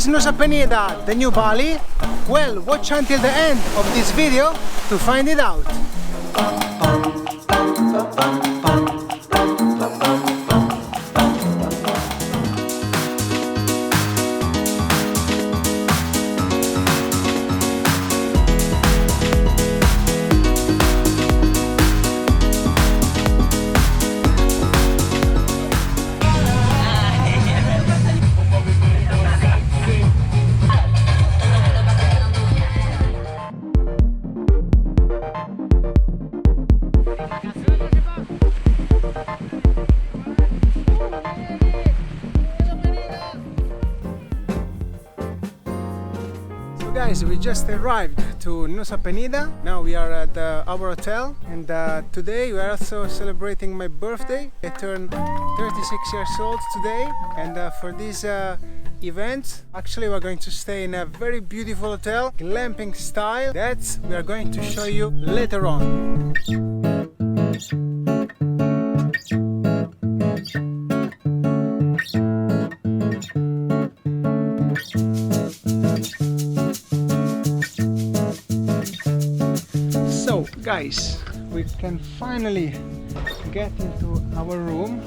Is Nusa Penida the new Bali? Well, watch until the end of this video to find it out. Guys, we just arrived to Nusa Penida. Now we are at our hotel, and today we are also celebrating my birthday. I turned 36 years old today, and for this event actually we're going to stay in a very beautiful hotel, glamping style, that we are going to show you later on. Guys, we can finally get into our room,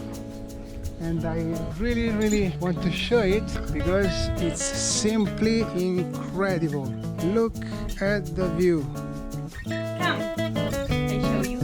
and I really want to show it because it's simply incredible. Look at the view. Come, I show you.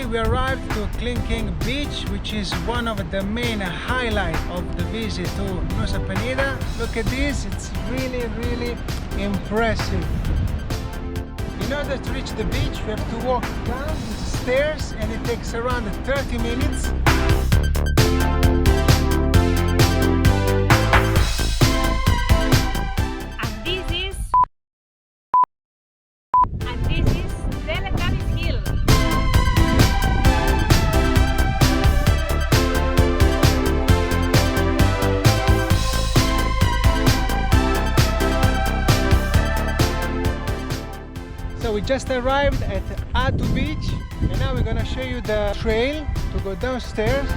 We arrived to Kelingking Beach, which is one of the main highlights of the visit to Nusa Penida. Look at this, it's really impressive. In order to reach the beach, we have to walk down the stairs, and it takes around 30 minutes. And this is Teletubbies Hill. So we just arrived at Atuh beach, and now we're gonna show you the trail to go downstairs.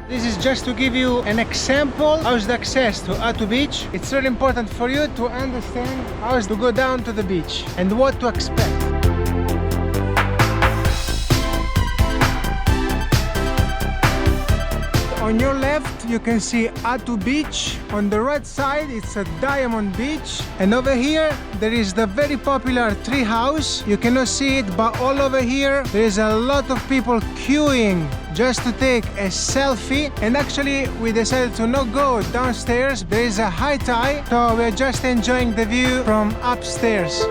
This is just to give you an example how's the access to Atuh beach. It's really important for you to understand how to go down to the beach and what to expect. On your left you can see Atuh beach. On the right side it's a diamond beach, and over here there is the very popular tree house. You cannot see it, but all over here there is a lot of people queuing just to take a selfie. And actually we decided to not go downstairs, there is a high tide, so we're just enjoying the view from upstairs.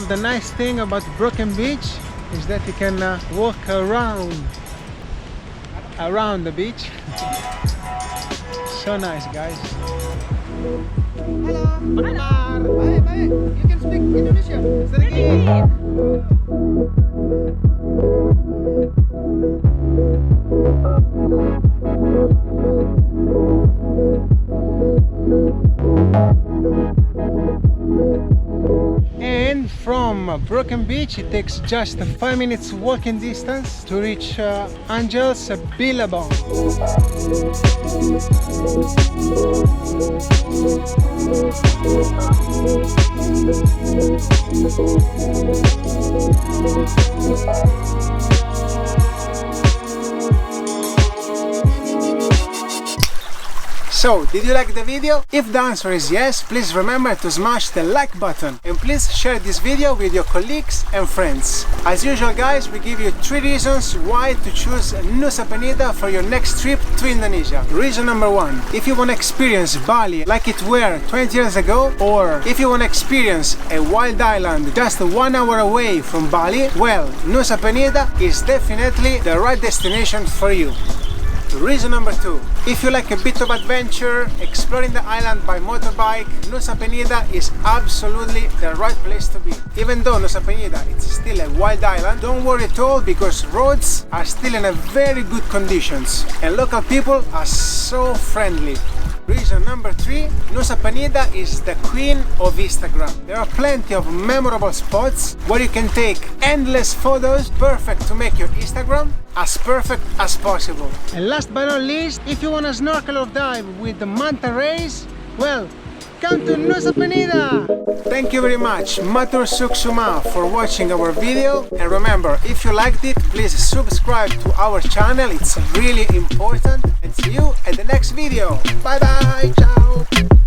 The nice thing about Broken Beach is that you can walk around the beach. So nice, guys. Hello. Hello. Baik. You can speak Indonesia. Sedikit. And from Broken Beach. It takes just 5 minutes walking distance to reach Angel's Billabong. So, did you like the video? If the answer is yes, please remember to smash the like button and please share this video with your colleagues and friends. As usual guys, we give you 3 reasons why to choose Nusa Penida for your next trip to Indonesia. Reason number 1, if you want to experience Bali like it were 20 years ago, or if you want to experience a wild island just 1 hour away from Bali, well, Nusa Penida is definitely the right destination for you. Reason number 2, if you like a bit of adventure, exploring the island by motorbike, Nusa Penida is absolutely the right place to be. Even though Nusa Penida is still a wild island, don't worry at all because roads are still in a very good conditions and local people are so friendly. Reason number 3, Nusa Penida is the queen of Instagram. There are plenty of memorable spots where you can take endless photos, perfect to make your Instagram as perfect as possible. And last but not least, if you want to snorkel or dive with the manta rays, well, come to Nusa Penida! Thank you very much, Matur Suksuma, for watching our video. And remember, if you liked it, please subscribe to our channel, it's really important. And see you at the next video. Bye bye, ciao!